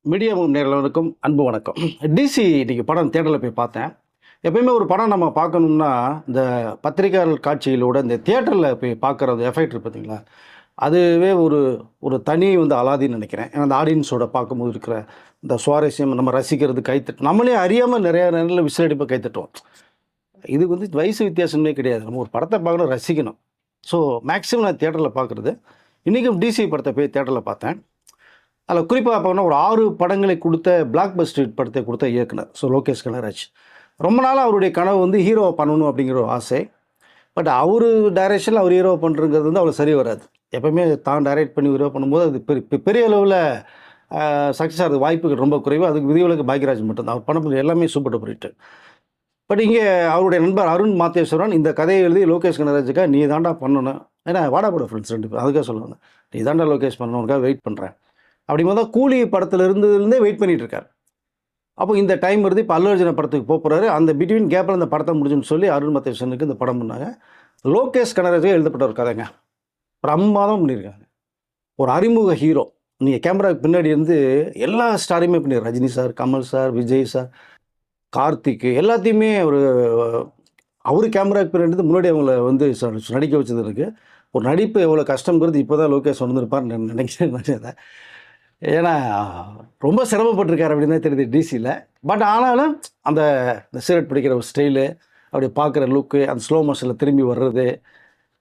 மீடியாவும் நேயர்களுக்கும் அன்பு வணக்கம். டிசி இன்னைக்கு படம் தியேட்டர்ல போய் பார்த்தேன். எப்பயுமே ஒரு படம் நம்ம பார்க்கணும்னா, இந்த பத்திரிகையாளர் காட்சிகளோட இந்த தியேட்டர்ல போய் பார்க்குற அந்த எஃபெக்ட் இருக்கு பார்த்தீங்களா? அதுவே ஒரு ஒரு தனி அலாதின்னு நெனைக்கிறேன். ஏன்னா அந்த ஆடியன்ஸோட பார்க்கும்போது இருக்கிற இந்த சுவாரஸ்யம், நம்ம ரசிக்கிறது, கைத்தட்டு நம்மளே அறியாம நெறைய நேரங்கள்ல விசில் அடிப்போம், கை தட்டுவோம். இது வயசு வித்தியாசமே கிடையாது. நம்ம ஒரு படத்த பார்க்கணும், ரசிக்கணும். ஸோ மேக்ஸிமம் நான் தியேட்டர்ல பார்க்குறது. இன்னைக்கும் டிசி படத்த போய் தியேட்டர்ல பார்த்தேன். அதில குறிப்பா பார்த்தோம்னா, ஒரு 6 படங்களை குடுத்த பிளாக் பஸ்டர் படத்தை குடுத்த இயக்குனர். லோகேஷ் கனகராஜ். ரொம்ப நாளா அவருடைய கனவு ஹீரோவா பண்ணணும் அப்படிங்கிற ஒரு ஆசை. பட் அவரு டைரக்ஷன்ல அவர் ஹீரோவா பண்றதுங்கிறது அவ்வளோ சரி வராது. எப்பவுமே தான் டைரக்ட் பண்ணி ஹீரோ பண்ணும்போது அது பெரிய அளவுல சக்சஸ் ஆகுறதுக்கு வாய்ப்புகள் ரொம்ப குறைவு. அதுக்கு விதிவிலக்கு பாக்யராஜ் மட்டும் தான். அவர் பண்ணது எல்லாமே சூப்பர் டூப்பர் ஹிட். பட் இங்கே அவருடைய நண்பர் அருண் மாத்தேஸ்வரன் இந்த கதையை எழுதி லோகேஷ் கனகராஜுக்காக நீ தான்டா பண்ணணும். ஏன்னா வாடா போடா ஃப்ரெண்ட்ஸ் 2 பேரும். அதுக்காக சொல்ல வந்தேன். நீ தான்டா லோகேஷ் பண்ணணும். உனக்காக வெயிட் பண்றேன். அப்படிங்கும்போது தான் கூலி படத்துல இருந்தே வெயிட் பண்ணிட்டு இருக்காரு. அப்போ இந்த டைம் வருது. இப்போ அல்லு அர்ஜுன படத்துக்கு போறாரு. அந்த பிட்வீன் கேப்ல இந்த படத்தை முடிஞ்சுன்னு சொல்லி அருண் மத்தேஷனுக்கு இந்த படம் பண்ணாங்க. லோகேஷ் கனகராஜுக்கு எழுதப்பட்ட ஒரு கதைங்க. பிரமாதம் பண்ணியிருக்காங்க. ஒரு அறிமுக ஹீரோ. நீங்க கேமராக்கு பின்னாடி இருந்து எல்லா ஸ்டாரையுமே பண்ணிரு. Rajini sir, Kamal sir, Vijay sir, Karthik எல்லாத்தையுமே அவரு கேமராக்கு பின்னாடி இருந்து முன்னாடி அவங்கள நடிக்க வச்சது இருக்கு. ஒரு நடிப்பு எவ்வளோ கஷ்டங்கிறது இப்போ தான் லோகேஷ் உணர்ந்திருப்பார்ன்னு நினைக்கிறேன். ஏன்னா ரொம்ப சிரமப்பட்டிருக்காரு அப்படின்னு தான் தெரியுது டிசியில். பட் ஆனாலும் அந்த சிகரெட் பிடிக்கிற ஒரு ஸ்டைலு, அப்படி பார்க்குற லுக்கு, அந்த ஸ்லோ மோஷனில் திரும்பி வர்றது,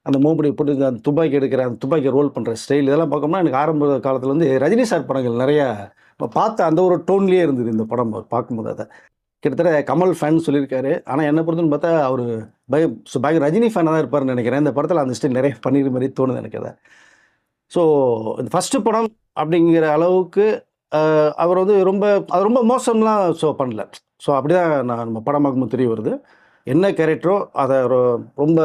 அந்த மோப்படி போட்டு அந்த துப்பாக்கி எடுக்கிற அந்த துப்பாக்கி ரோல் பண்ணுற ஸ்டைல் இதெல்லாம் பார்க்கணும்னா எனக்கு ஆரம்ப காலத்தில் ரஜினி சார் படங்கள் நிறையா பார்த்த அந்த ஒரு டோன்லேயே இருந்தது இந்த படம் பார்க்கும்போது. அதை கிட்டத்தட்ட கமல் ஃபேன் சொல்லியிருக்காரு. ஆனால் என்னை பொறுத்துன்னு பார்த்தா அவர் பயங்கர ரஜினி ஃபேனாக தான் இருப்பார்னு நினைக்கிறேன். இந்த படத்தில் அந்த ஸ்டைல் நிறைய பண்ணிடுற மாதிரி தோணுது எனக்கு அதை. ஸோ இந்த ஃபஸ்ட்டு படம் அப்படிங்கிற அளவுக்கு அவர் ரொம்ப மோசம்லாம் பண்ணல. ஸோ அப்படி தான் நம்ம படம் பார்க்கும்போது தெரிய வருது. என்ன கேரக்டரோ அதை ரொம்ப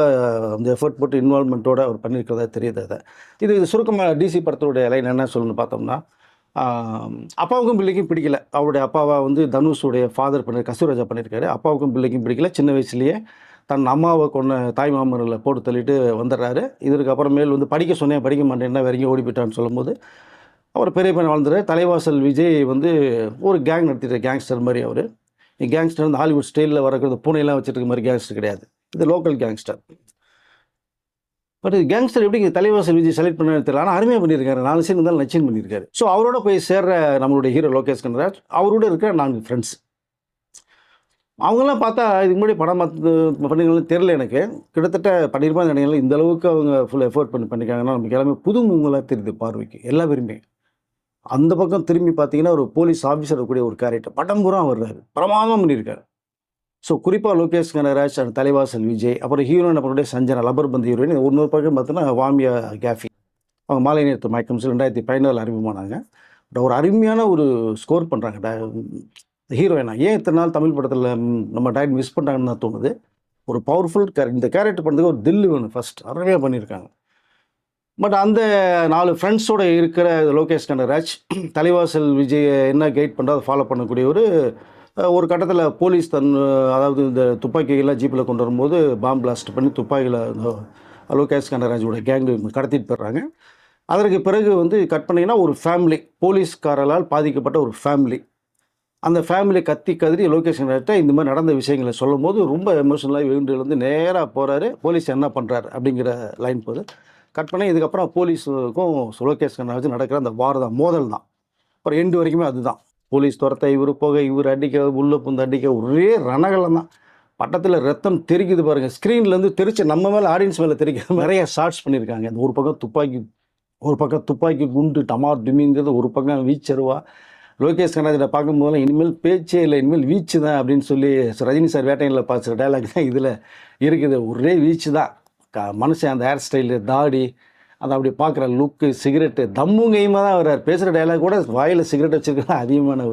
அந்த எஃபர்ட் போட்டு இன்வால்மெண்ட்டோடு அவர் பண்ணியிருக்கிறதா தெரியுது அதை. இது சுருக்கமாக டிசி படத்தோடைய லைன் என்ன சொல்லணும்னு பார்த்தோம்னா, அப்பாவுக்கும் பிள்ளைக்கும் பிடிக்கல. அவருடைய அப்பாவா தனுஷுடைய ஃபாதர் கஸ்தூராஜா பண்ணியிருக்காரு. அப்பாவுக்கும் பிள்ளைக்கும் பிடிக்கல. சின்ன வயசுலேயே தன் அம்மாவை கொன்ன தாய் மாமனில் போட்டு தள்ளிட்டு வந்துடுறாரு. இதற்கு அப்புறமேல் படிக்க சொன்னேன், படிக்க மாட்டேன்னா வரைக்கும் ஓடி போயிட்டான்னு சொல்லும்போது அவர் பெரிய பையன் வாழ்ந்துறாரு. தலைவாசல் விஜய் ஒரு கேங் நடத்திட்டு கேங்ஸ்டர் மாதிரி. அவர் கேங்ஸ்டர் ஹாலிவுட் ஸ்டைலில் வரக்கூடிய பூனையெல்லாம் வச்சுட்டு இருக்க மாதிரி கேங்ஸ்டர் கிடையாது. இது லோக்கல் கேங்ஸ்டர். பட் கேங்ஸ்டர் எப்படி தலைவாசல் விஜய் செலக்ட் பண்ண தெரியல. ஆனால் அருமையாக பண்ணியிருக்காரு. 4 சீன் இருந்தாலும் நச்சின் பண்ணியிருக்காரு. ஸோ அவரோட போய் சேர்ற நம்மளுடைய ஹீரோ லோகேஷ் கனகராஜ், அவரோட இருக்கிற 4 ஃப்ரெண்ட்ஸ். அவங்களாம் பார்த்தா இதுக்கு முன்னாடி படம் பண்ணிங்கன்னு தெரில எனக்கு. கிட்டத்தட்ட பண்ணியிருப்பாங்க நினைக்கிறேன். இந்த அளவுக்கு அவங்க ஃபுல் எஃபோர்ட் பண்ணியிருக்காங்கன்னா நமக்கு எல்லாமே புது முகங்களாக தெரியுது பார்வைக்கு எல்லா பேருமே. அந்த பக்கம் திரும்பி பார்த்தீங்கன்னா ஒரு போலீஸ் ஆஃபீஸர் கூடிய ஒரு கேரக்டர் படம் பூரா வர்றாரு. பிரமாதமாக பண்ணியிருக்காரு. ஸோ குறிப்பாக லோகேஷ் கனகராஜ் அண்ட் தலைவாசல் விஜய், அப்புறம் ஹீரோயின் அப்புறம் சஞ்சனா லப்பர் பந்து ஹீரோயின். இன்னொரு பக்கம் பார்த்தோன்னா வாமியா கேஃபி, அவங்க மாலை நேரத்து மயக்கம் 2014 அறிமுகமானாங்க. பட் ஒரு அருமையான ஒரு ஸ்கோர் பண்ணுறாங்க ஹீரோயினா. ஏன் இத்தனை நாள் தமிழ் படத்தில் நம்ம டைம் மிஸ் பண்ணுறாங்கன்னு தான் தோணுது. ஒரு பவர்ஃபுல் இந்த கேரக்டர் பண்ணுறதுக்கு ஒரு தில்லு வேணும் ஃபஸ்ட். அருமையாக பண்ணியிருக்காங்க. பட் அந்த 4 ஃப்ரெண்ட்ஸோடு இருக்கிற லோகேஷ் கனகராஜ் தலைவாசல் விஜய் என்ன கைட் பண்ணுறோ அதை ஃபாலோ பண்ணக்கூடிய ஒரு கட்டத்தில் போலீஸ் அதாவது இந்த துப்பாக்கிகள்லாம் ஜீப்பில் கொண்டு வரும்போது பாம்பு பிளாஸ்ட் பண்ணி துப்பாக்கியில் லோகேஷ் கனகராஜோட கேங்கு கடத்திட்டு போயிடுறாங்க. அதற்கு பிறகு கட் பண்ணிங்கன்னா ஒரு ஃபேமிலி, போலீஸ்காரர்களால் பாதிக்கப்பட்ட ஒரு ஃபேமிலி. அந்த ஃபேமிலி கத்தி கதறி லோகேஷ் கனகராஜ்கிட்ட இந்த மாதிரி நடந்த விஷயங்களை சொல்லும் போது ரொம்ப எமோஷனலாக எழுந்து நேராக போகிறாரு. போலீஸ் என்ன பண்ணுறாரு அப்படிங்கிற லைன் போகுது. கட் பண்ணி இதுக்கப்புறம் போலீஸுக்கும் லோகேஷ் கனகராஜ் நடக்கிற அந்த மோதல் தான். அப்புறம் எண்டு வரைக்குமே அதுதான். போலீஸ் துரத்த, இவர் போக, இவர் அடிக்க, உள்ள புந்து அடிக்க, ஒரே ரணகலம் தான். பட்டத்தில் ரத்தம் தெரிக்குது பாருங்கள். ஸ்க்ரீன்லேருந்து தெரிச்சு நம்ம மேலே ஆடியன்ஸ் மேலே தெரிக்க நிறைய ஷார்ட்ஸ் பண்ணியிருக்காங்க. அந்த ஒரு பக்கம் துப்பாக்கி குண்டு டமார் டிமிங்கிறது, ஒரு பக்கம் வீச்சருவா. லோகேஷ் கனகராஜை பார்க்கும்போதெல்லாம் இனிமேல் பேச்சே இல்லை, இனிமேல் வீச்சு தான் அப்படின்னு சொல்லி ரஜினி சார் வேட்டையில் பார்த்துற டைலாக் தான் இதில் இருக்குது. ஒரே வீச்சு தான். மனுஷன் அந்த ஹேர் ஸ்டைலு, தாடி, அதை அப்படி பார்க்குற லுக்கு, சிகரெட்டு தம்முங்கையுமா தான் வர்றார். பேசுகிற டைலாக் கூட வாயில் சிகரெட் வச்சுருக்கா அதிகமான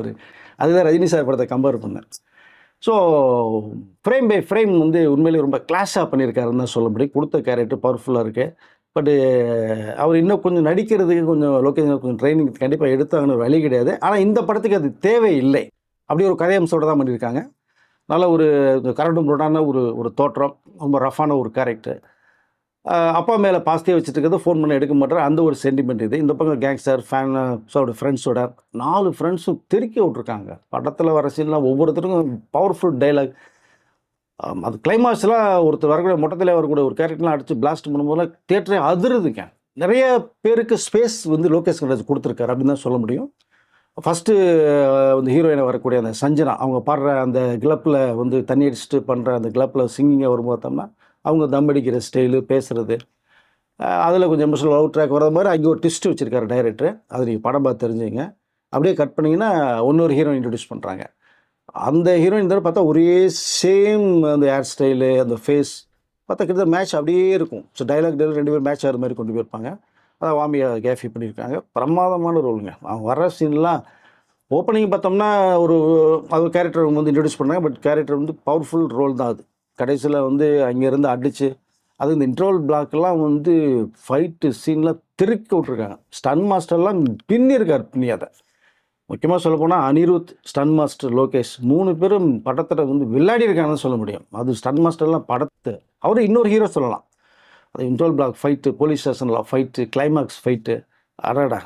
அதுதான் ரஜினி சார் படத்தை கம்பேர் பண்ணேன். ஸோ ஃப்ரேம் பை ஃப்ரேம் உண்மையிலே ரொம்ப கிளாஸாக பண்ணியிருக்காருன்னு தான் சொல்ல முடியும். கொடுத்த கேரக்டர் பவர்ஃபுல்லாக இருக்குது. பட்டு அவர் இன்னும் கொஞ்சம் நடிக்கிறதுக்கு லோகேஷ் கொஞ்சம் ட்ரைனிங் கண்டிப்பாக எடுத்தாங்கன்னு வழி கிடையாது. ஆனால் இந்த படத்துக்கு அது தேவையில்லை. அப்படி ஒரு கதை அம்சோடு தான் பண்ணியிருக்காங்க. நல்ல ஒரு கரடும் புரடான ஒரு தோற்றம், ரொம்ப ரஃப்பான ஒரு கேரக்டர். அப்பா மேலே பாசத்தையே வச்சுட்டு இருக்கிறது, ஃபோன் பண்ண எடுக்க மாட்டார். அந்த ஒரு சென்டிமெண்ட் இது. இந்த பக்கம் கேங்ஸ்டர், ஃபேன்ஸோட ஃப்ரெண்ட்ஸோட 4 ஃப்ரெண்ட்ஸும் தெறிக்க விட்ருக்காங்க. படத்தில் வர சீன்லாம் ஒவ்வொருத்தருக்கும் பவர்ஃபுல் டயலாக். அது கிளைமாக்ஸ்லாம் ஒருத்தர் வரக்கூடிய மொட்டத்தில் வரக்கூடிய ஒரு கேரக்டர்லாம் அடித்து பிளாஸ்ட் பண்ணும்போதெல்லாம் தியேட்டரே அதிருதுங்க. நிறைய பேருக்கு ஸ்பேஸ் வந்து லோகேஷ் கனகராஜ் கொடுத்துருக்காரு அப்படின்னு தான் சொல்ல முடியும். ஃபஸ்ட்டு வந்து ஹீரோயினை வரக்கூடிய அந்த சஞ்சனா, அவங்க பாடுற அந்த கிளப்பில் வந்து தண்ணி அடிச்சுட்டு பண்ணுற அந்த கிளப்பில் சிங்கிங்கை வரும்போது பார்த்தோம்னா, அவங்க தம் அடிக்கிற ஸ்டைலு, பேசுகிறது, அதில் கொஞ்சம் எமோஷனல் லவ் ட்ராக் வர மாதிரி அங்கே ஒரு ட்விஸ்ட் வச்சுருக்காரு டைரக்டர். அது நீங்கள் படம் பார்த்து தெரிஞ்சுங்க. அப்படியே கட் பண்ணிங்கன்னா இன்னொரு ஹீரோயின் இன்ட்ரடியூஸ் பண்ணுறாங்க. அந்த ஹீரோயின் தவிர பார்த்தா ஒரே சேம் அந்த ஹேர் ஸ்டைலு, அந்த ஃபேஸ் பார்த்தா கிட்டத்தட்ட மேட்ச் அப்படியே இருக்கும். ஸோ டைலாக் 2 பேரும் மேட்ச் ஆகிற மாதிரி கொண்டு போயிருப்பாங்க. அதான் வாமியா கேஃபி பண்ணியிருக்காங்க. பிரமாதமான ரோலுங்க. அவங்க வர சீன்லாம் ஓப்பனிங் பார்த்தோம்னா ஒரு அது கேரக்டர் வந்து இன்ட்ரடியூஸ் பண்ணாங்க. பட் கேரக்டர் வந்து பவர்ஃபுல் ரோல் தான் அது. கடைசியில் வந்து அங்கேருந்து அடித்து அது இந்த இன்ட்ரோல் பிளாக்லாம் வந்து ஃபைட்டு சீன்லாம் திருக்க விட்ருக்காங்க. ஸ்டன் மாஸ்டர்லாம் பின்னிருக்கார் அதை. முக்கியமாக சொல்லப்போனால் அனிருத், ஸ்டன் மாஸ்டர் லோகேஷ் 3 பேரும் படத்தில் வந்து விளையாடி இருக்காங்கன்னு சொல்ல முடியும். அது ஸ்டன் மாஸ்டர்லாம் படத்தை அவரு இன்னொரு ஹீரோ சொல்லலாம். அது இன்ட்ரோல் பிளாக் ஃபைட்டு, போலீஸ் ஸ்டேஷனில் ஃபைட்டு, கிளைமாக்ஸ் ஃபைட்டு, அடடா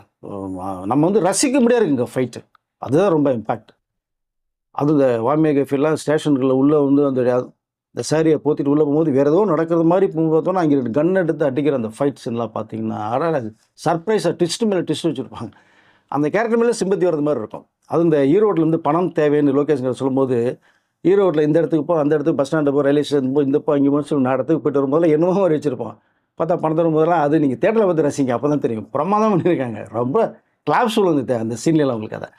நம்ம வந்து ரசிக்க முடியாது இருக்குங்க ஃபைட்டு. அதுதான் ரொம்ப இம்பேக்ட். அது இந்த வாமியா கேஃபிலாம் ஸ்டேஷனுக்குள்ளே உள்ளே வந்து அந்த சாரியை போத்திட்டு உள்ளே போகும்போது வேறு ஏதோ நடக்கிறது மாதிரி பார்த்தோன்னா அங்கே 2 கன் எடுத்து அடிக்கிற அந்த ஃபைட் சீன்லாம் பார்த்தீங்கன்னா அடடா சர்ப்ரைஸாக ட்விஸ்ட் மேலே ட்விஸ்ட் வச்சுருப்பாங்க. அந்த கேரக்டர் மேலே சிம்பத்தி வர்றது மாதிரி இருக்கும். அது இந்த ஈரோட்லேருந்து பணம் தேவைன்னு லோகேஷ் சொல்லும்போது, ஈரோட்டில் இந்த இடத்துக்கு போ, அந்த இடத்துக்கு பஸ் ஸ்டாண்டு போ, ரயில்வே ஸ்டேஷன் போ, இந்த போ இங்கே முடிச்சு நான் இடத்துக்கு போய்ட்டு வரும்போதெல்லாம் என்னமோ மாதிரி வச்சுருப்போம். பார்த்தா பணம் தரும்போதெல்லாம் அது நீங்கள் தேட்டரில் வந்து ரசிங்க, அப்போ தான் தெரியும். பிரமாதம் பண்ணியிருக்காங்க. ரொம்ப கிளாப்ஸ் சொல்லுங்க அந்த சீன்லாம் உங்களுக்கு அதை.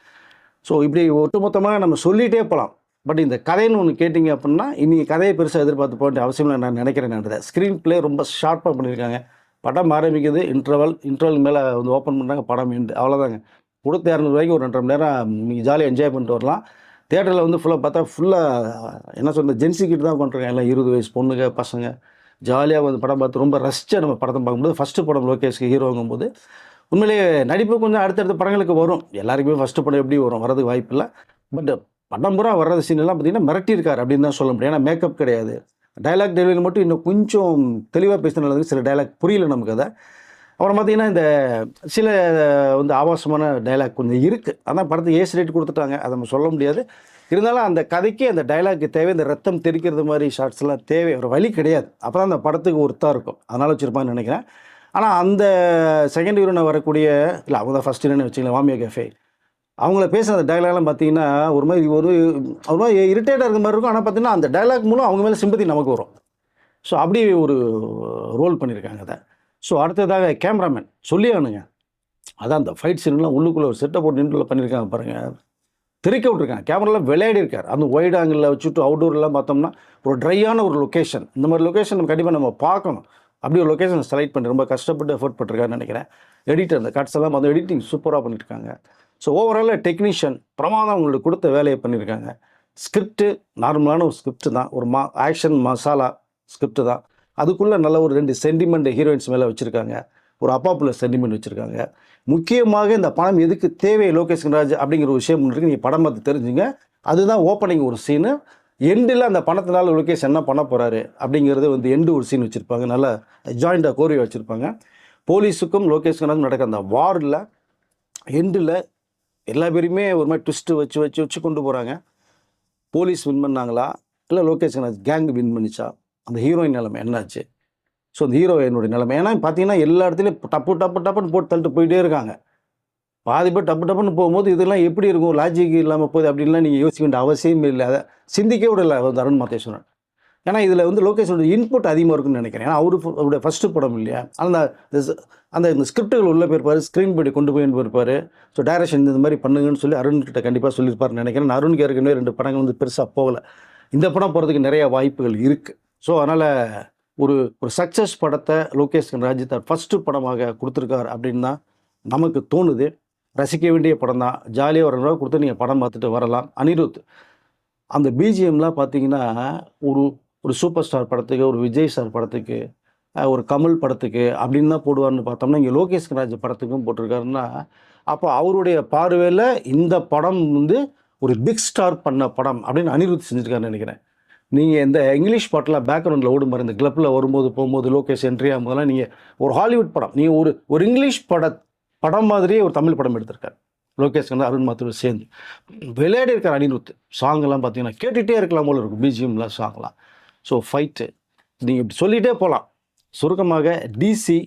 ஸோ இப்படி ஒட்டுமொத்தமாக நம்ம சொல்லிகிட்டே போகலாம். பட் இந்த கதைன்னு ஒன்று கேட்டிங்க அப்படின்னா, இன்றைக்கி கதையை பெருசாக எதிர்பார்த்து போக வேண்டிய அவசியம் நான் நினைக்கிறேன். நான் ஸ்க்ரீன் ப்ளே ரொம்ப ஷார்ப்பாக பண்ணியிருக்காங்க. படம் ஆரம்பிக்குது, இன்டர்வல் மேலே வந்து ஓப்பன் பண்ணுறாங்க, படம் எண்டு, அவ்வளோதாங்க. கொடுத்த 200 ரூபாய்க்கு ஒரு 2.5 மணி நேரம் நீங்கள் ஜாலியாக என்ஜாய் பண்ணிட்டு வரலாம். தியேட்டரில் வந்து ஃபுல்லாக பார்த்தா என்ன சொல்கிறது, ஜென்ஸிக்கிட்டு தான் பண்ணுறாங்க. எல்லாம் 20 வயசு பொண்ணுங்க, பசங்க ஜாலியாக வந்து படம் பார்த்து ரொம்ப ரசித்து நம்ம படத்தை பார்க்கும்போது, ஃபஸ்ட்டு படம் லோகேஷ்க்கு ஹீரோங்கும்போது உண்மையிலேயே நடிப்பு கொஞ்சம் அடுத்தடுத்த படங்களுக்கு வரும். எல்லாருக்குமே ஃபஸ்ட்டு படம் எப்படி வரும், வரதுக்கு வாய்ப்பு இல்லை. பட் படம் பூரா வர்றது சீனெல்லாம் பார்த்தீங்கன்னா மிரட்டியிருக்காரு அப்படின்னு தான் சொல்ல முடியும். ஏன்னா மேக்கப் கிடையாது. டைலாக் டெலிவரி மட்டும் இன்னும் கொஞ்சம் தெளிவாக பேசினால சில டைலாக் புரியல நமக்கு அதை. அப்புறம் பார்த்தீங்கன்னா இந்த சில வந்து ஆபாசமான டைலாக் கொஞ்சம் இருக்குது. அதான் படத்துக்கு ஏசி ரேட் கொடுத்துட்டாங்க, அதை நம்ம சொல்ல முடியாது. இருந்தாலும் அந்த கதைக்கு அந்த டைலாக்கு தேவை, இந்த ரத்தம் தெரிக்கிறது மாதிரி ஷார்ட்ஸ்லாம் தேவை, ஒரு வழி கிடையாது. அப்போ தான் அந்த படத்துக்கு ஒருத்தாக இருக்கும், அதனால் வச்சுருப்பான்னு நினைக்கிறேன். ஆனால் அந்த செகண்ட் ஹீரோனை வரக்கூடிய இல்லை அவங்க தான் ஃபஸ்ட் ஹீரோன்னு வச்சுக்கலாம், வாமியா கேஃபே, அவங்கள பேசுகிற அந்த டைலாக்லாம் பார்த்தீங்கன்னா ஒரு மாதிரி இரிட்டேட்டாக இருக்கிற மாதிரி இருக்கும். ஆனால் பார்த்தீங்கன்னா அந்த டைலாக் மூலம் அவங்க மேலே சிம்பத்தி நமக்கு வரும். ஸோ அப்படி ஒரு ரோல் பண்ணியிருக்காங்க அதை. ஸோ அடுத்ததாக கேமராமேன் சொல்லி ஆனுங்க. அதான் அந்த ஃபைட் சீன்லாம் உள்ளுக்குள்ளே ஒரு செட்டை போட்டு நின்று பண்ணியிருக்காங்க பாருங்கள். திரிக்க விட்ருக்காங்க. கேமராவில் விளையாடி இருக்கார். அந்த ஒயிட் ஆங்கிளில் வச்சுட்டு அவுட்டோர்லாம் பார்த்தோம்னா ஒரு ட்ரையான ஒரு லொக்கேஷன், இந்த மாதிரி லொக்கேஷன் நம்ம கண்டிப்பாக நம்ம பார்க்கணும். அப்படி ஒரு லொக்கேஷன் செலக்ட் பண்ணி ரொம்ப கஷ்டப்பட்டு எஃபோர்ட் பண்ணிருக்காருன்னு நினைக்கிறேன். எடிட்டர் அந்த கட்ஸ் எல்லாம் வந்து எடிட்டிங் சூப்பராக பண்ணியிருக்காங்க. ஸோ ஓவராலாக டெக்னீஷியன் பிரமாதம் அவங்களுக்கு கொடுத்த வேலையை பண்ணியிருக்காங்க. ஸ்கிரிப்டு நார்மலான ஒரு ஸ்கிரிப்ட் தான், ஒரு ஆக்ஷன் மசாலா ஸ்கிரிப்ட் தான். அதுக்குள்ளே நல்ல ஒரு 2 சென்டிமெண்ட் ஹீரோயின்ஸ் மேலே வச்சுருக்காங்க, ஒரு அப்பாப்புல சென்டிமெண்ட் வச்சுருக்காங்க. முக்கியமாக இந்த படம் எதுக்கு தேவை லோகேஷ் கனகராஜ் அப்படிங்கிற ஒரு விஷயம் இருக்குது. நீங்கள் படம் பார்த்து தெரிஞ்சுங்க. அதுதான் ஓப்பனிங் ஒரு சீனு. எண்டில் அந்த பணத்தினால லோகேஷ் என்ன பண்ண போகிறாரு அப்படிங்கிறது வந்து எண்டு ஒரு சீன் வச்சுருப்பாங்க. நல்லா ஜாயிண்டாக கோரியை வச்சுருப்பாங்க. போலீஸுக்கும் லோகேஷ் கனகராஜ் நடக்கிற அந்த வாரில் எண்டில் எல்லா பேருமே ஒரு மாதிரி ட்விஸ்ட்டு வச்சு கொண்டு போகிறாங்க. போலீஸ் வின் பண்ணாங்களா இல்லை லோகேஷ் கனகராஜ் கேங் வின் பண்ணிச்சா, அந்த ஹீரோயின் நிலைமை என்னாச்சு, ஸோ அந்த ஹீரோயினுடைய நிலைமை. ஏன்னா பார்த்தீங்கன்னா எல்லா இடத்துலையும் டப்புன்னு போட்டு தள்ளிட்டு போயிட்டே இருக்காங்க. பாதி பேர் டப்புன்னு போகும்போது இதெல்லாம் எப்படி இருக்கும், லாஜிக் இல்லாமல் போகுது அப்படின்லாம் நீங்கள் யோசிக்க வேண்டிய அவசியம் இல்லை. அதை சிந்திக்க விடலை அருண் மாதேஸ்வரன். ஏன்னா இதில் வந்து லோகேஷோட இன்புட் அதிகமாக இருக்குன்னு நினைக்கிறேன். ஏன்னா அவருடைய ஃபஸ்ட்டு படம் இல்லையா, அந்த இந்த ஸ்கிரிப்டுகள் உள்ளே போயிருப்பார், ஸ்க்ரீன் படி கொண்டு போய் போயிருப்பார். ஸோ டைரக்ஷன் இந்த மாதிரி பண்ணுங்கன்னு சொல்லி அருண்கிட்ட கண்டிப்பாக சொல்லியிருப்பாருன்னு நினைக்கிறேன். அருணுக்கு ஏற்கனவே 2 படங்கள் வந்து பெருசாக போகலை. இந்த படம் போகிறதுக்கு நிறைய வாய்ப்புகள் இருக்குது. ஸோ அதனால் ஒரு சக்ஸஸ் படத்தை லோகேஷ் கனகராஜ் தான் ஃபஸ்ட்டு படமாக கொடுத்துருக்கார் அப்படின்னு தான் நமக்கு தோணுது. ரசிக்க வேண்டிய படம் தான். ஜாலியாக ஒரு ரூபா கொடுத்து நீங்கள் படம் பார்த்துட்டு வரலாம். அனிருத் அந்த பிஜிஎம்லாம் பார்த்தீங்கன்னா ஒரு சூப்பர் ஸ்டார் படத்துக்கு, ஒரு விஜய் சார் படத்துக்கு, ஒரு கமல் படத்துக்கு அப்படின்னு தான் போடுவார்னு பார்த்தோம்னா, இங்கே லோகேஷ் கனகராஜ் படத்துக்கும் போட்டிருக்காருன்னா, அப்போ அவருடைய பார்வையில் இந்த படம் வந்து ஒரு பிக் ஸ்டார் பண்ண படம் அப்படின்னு அனிருத் செஞ்சுருக்காருன்னு நினைக்கிறேன். நீங்கள் இந்த இங்கிலீஷ் பாட்டெலாம் பேக்ரவுண்டில் ஓடும் பாரு, இந்த கிளப்பில் வரும்போது போகும்போது லோகேஷ் என்ட்ரி ஆகும்போதெல்லாம் நீங்கள் ஒரு ஹாலிவுட் படம், நீங்கள் ஒரு இங்கிலீஷ் படம் மாதிரியே ஒரு தமிழ் படம் எடுத்திருக்காரு லோகேஷ் வந்து அருண் மாத்தூர் சேர்ந்து. விளையாடி இருக்கார் அனிருத். சாங்கெல்லாம் பார்த்தீங்கன்னா கேட்டுகிட்டே இருக்கலாம் போல இருக்கும், பிஜிஎம்லாம் சாங்லாம். ஸோ ஃபைட்டு நீங்கள் இப்படி சொல்லிகிட்டே போகலாம். சுருக்கமாக டிசி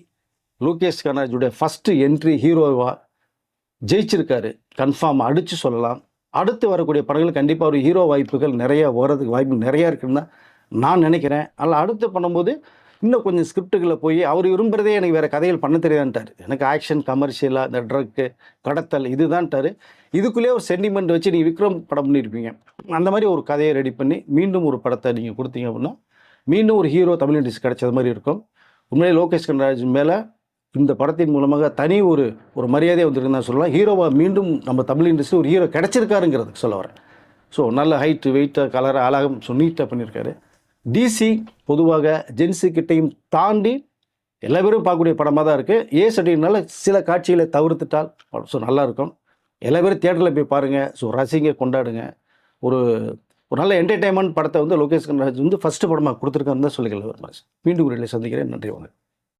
லோகேஷ் கனகராஜுடைய ஃபஸ்ட்டு என்ட்ரி ஹீரோவாக ஜெயிச்சிருக்காரு, கன்ஃபார்ம் அடித்து சொல்லலாம். அடுத்து வரக்கூடிய படங்கள் கண்டிப்பாக ஒரு ஹீரோ வாய்ப்புகள் நிறைய வர்றதுக்கு வாய்ப்பு நிறையா இருக்குன்னு தான் நான் நினைக்கிறேன். அதில் அடுத்து பண்ணும்போது இன்னும் கொஞ்சம் ஸ்கிரிப்டுகளை போய் அவர் விரும்புகிறதே எனக்கு வேறு கதைகள் பண்ண தெரியாதுன்ட்டார். எனக்கு ஆக்ஷன் கமர்ஷியலாக இந்த ட்ரக்கு கடத்தல் இதுதான்ட்டார். இதுக்குள்ளேயே ஒரு சென்டிமெண்ட் வச்சு நீங்கள் விக்ரம் படம் பண்ணியிருப்பீங்க. அந்த மாதிரி ஒரு கதையை ரெடி பண்ணி மீண்டும் ஒரு படத்தை நீங்கள் கொடுத்தீங்க அப்படின்னா மீண்டும் ஒரு ஹீரோ தமிழ் இண்டஸ்ட்ரி கிடைச்சது மாதிரி இருக்கும். உண்மையிலே லோகேஷ் கனகராஜ் மேலே இந்த படத்தின் மூலமாக தனி ஒரு மரியாதையை வந்துருக்குன்னு தான் சொல்லலாம். ஹீரோவாக மீண்டும் நம்ம தமிழ் இண்டஸ்ட்ரி ஒரு ஹீரோ கிடச்சிருக்காருங்கிறதுக்கு சொல்ல வரேன். ஸோ நல்ல ஹைட்டு வெயிட்டாக கலராக அழகம் ஸோ நீட்டாக பண்ணியிருக்காரு. டிசி பொதுவாக ஜென்ஸு கிட்டையும் தாண்டி எல்லா பேரும் பார்க்கக்கூடிய படமாக தான் இருக்குது. ஏஸ் அப்படின்னால சில காட்சிகளை தவிர்த்துட்டால் ஸோ நல்லாயிருக்கும். எல்லா பேரும் தியேட்டரில் போய் பாருங்கள். ஸோ ரசிங்க, கொண்டாடுங்க. ஒரு நல்ல என்டர்டைன்மெண்ட் படத்தை வந்து லோகேஷ் கனகராஜ் வந்து ஃபஸ்ட்டு படமாக கொடுத்துருக்காருன்னு தான் சொல்லிக்கலாம். மீண்டும் ஒரு சந்திக்கிறேன். நன்றி. வாங்க.